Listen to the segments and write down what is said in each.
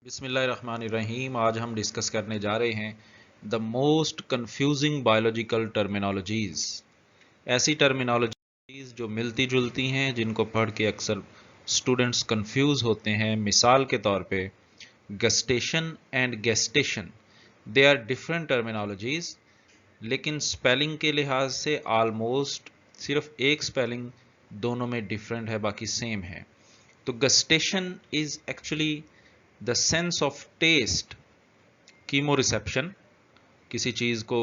بسم اللہ الرحمن الرحیم. آج ہم ڈسکس کرنے جا رہے ہیں the most confusing biological terminologies. ایسی ٹرمینالوجیز جو ملتی جلتی ہیں، جن کو پڑھ کے اکثر اسٹوڈنٹس کنفیوز ہوتے ہیں. مثال کے طور پہ gustation and gestation, they are different terminologies, لیکن اسپیلنگ کے لحاظ سے آلموسٹ صرف ایک اسپیلنگ دونوں میں ڈفرینٹ ہے، باقی سیم ہے. تو gustation is actually the sense of taste, chemoreception, کسی چیز کو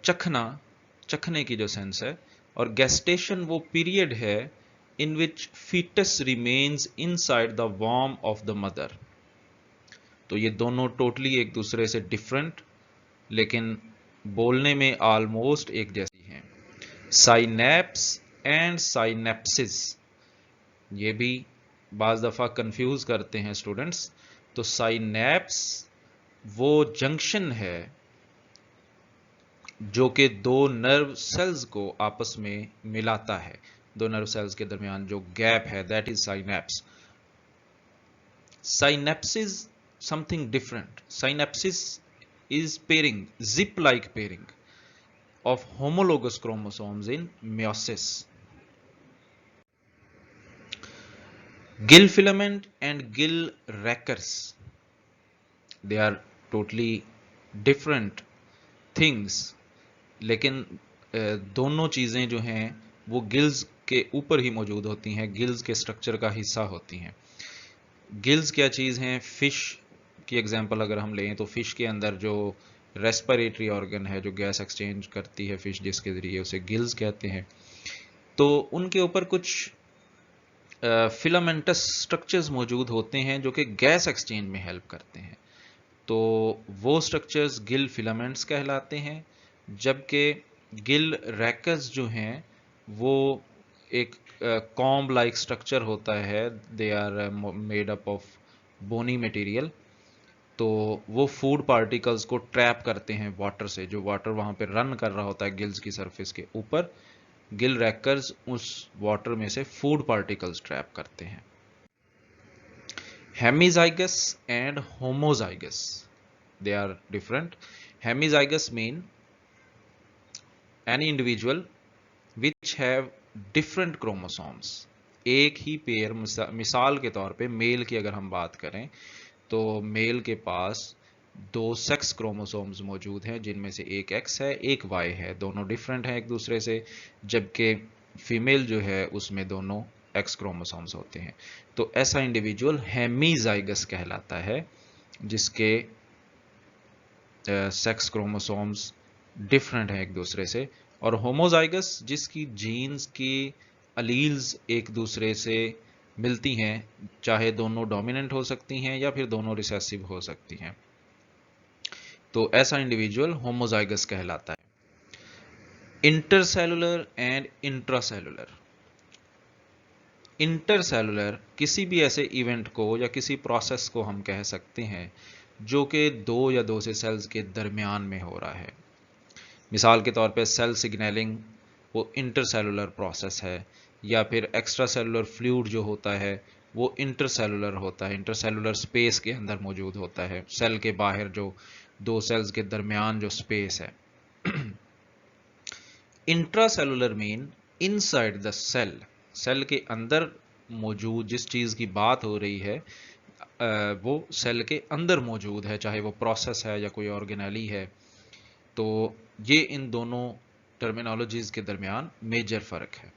چکھنے کی جو سینس ہے. اور گیسٹیشن وہ پیریڈ ہے in which foetus remains inside the وارم آف دا مدر. تو یہ دونوں ٹوٹلی ایک دوسرے سے ڈفرینٹ لیکن بولنے میں آلموسٹ ایک جیسی ہیں. سائنیپس اینڈ سائنیپسس، یہ بھی بعض دفعہ کنفیوز کرتے ہیں اسٹوڈنٹس. تو سائنیپس وہ جنکشن ہے جو کہ دو نرو سیلز کو آپس میں ملاتا ہے. دو نرو سیلز کے درمیان جو گیپ ہے، that is synapsis. Synapses something different. Synapses is pairing, zip like pairing of homologous chromosomes in meiosis. Gill filament and gill rackers, they are totally different things, لیکن دونوں چیزیں جو ہیں وہ گلز کے اوپر ہی موجود ہوتی ہیں، گلز کے سٹرکچر کا حصہ ہوتی ہیں. گلز کیا چیز ہیں؟ فش کی ایگزامپل اگر ہم لیں تو فش کے اندر جو ریسپیریٹری آرگن ہے، جو گیس ایکسچینج کرتی ہے فش جس کے ذریعے، اسے گلز کہتے ہیں. تو ان کے اوپر کچھ فلامنٹس سٹرکچرز موجود ہوتے ہیں جو کہ گیس ایکسچینج میں ہیلپ کرتے ہیں. تو وہ سٹرکچرز گل فلامنٹس کہلاتے ہیں، جبکہ گل ریکرز جو ہیں وہ ایک کامب لائک سٹرکچر ہوتا ہے. They are made up of bony material. تو وہ فوڈ پارٹیکلز کو ٹریپ کرتے ہیں واٹر سے، جو واٹر وہاں پہ رن کر رہا ہوتا ہے گلز کی سرفیس کے اوپر. گل ریکرز اس واٹر میں سے فوڈ پارٹیکلز ٹریپ کرتے ہیں. Hemizygous and homozygous, they are different. Hemizygous mean any individual which have different chromosomes. ایک ہی پیر، مثال کے طور پہ میل کی اگر ہم بات کریں تو میل کے پاس دو سیکس کروموسومز موجود ہیں، جن میں سے ایک ایکس ہے ایک وائی ہے. دونوں ڈفرینٹ ہیں ایک دوسرے سے، جبکہ فیمیل جو ہے اس میں دونوں ایکس کروموسومز ہوتے ہیں. تو ایسا انڈیویجول ہیمیزائگس کہلاتا ہے جس کے سیکس کروموسومز ڈفرینٹ ہیں ایک دوسرے سے. اور ہوموزائگس جس کی جینز کی الیلز ایک دوسرے سے ملتی ہیں، چاہے دونوں ڈومیننٹ ہو سکتی ہیں یا پھر دونوں ریسیسو ہو سکتی ہیں. تو ایسا انڈیویجول ہوموزائگس کہلاتا ہے. Intercellular and intracellular. Intercellular کسی بھی ایسے ایونٹ کو یا کسی پروسیس کو ہم کہہ سکتے ہیں جو کہ دو یا دو سے سیلز کے درمیان میں ہو رہا ہے. مثال کے طور پہ سیل سگنلنگ وہ انٹر سیلولر پروسیس ہے، یا پھر ایکسٹرا سیلولر فلوئڈ جو ہوتا ہے وہ انٹر سیلولر ہوتا ہے، انٹر سیلولر سپیس کے اندر موجود ہوتا ہے. سیل کے باہر جو دو سیلز کے درمیان جو سپیس ہے. انٹرا سیلولر مین inside the cell, cell کے اندر موجود جس چیز کی بات ہو رہی ہے وہ سیل کے اندر موجود ہے، چاہے وہ پروسیس ہے یا کوئی آرگنیلی ہے. تو یہ ان دونوں ٹرمینالوجیز کے درمیان میجر فرق ہے.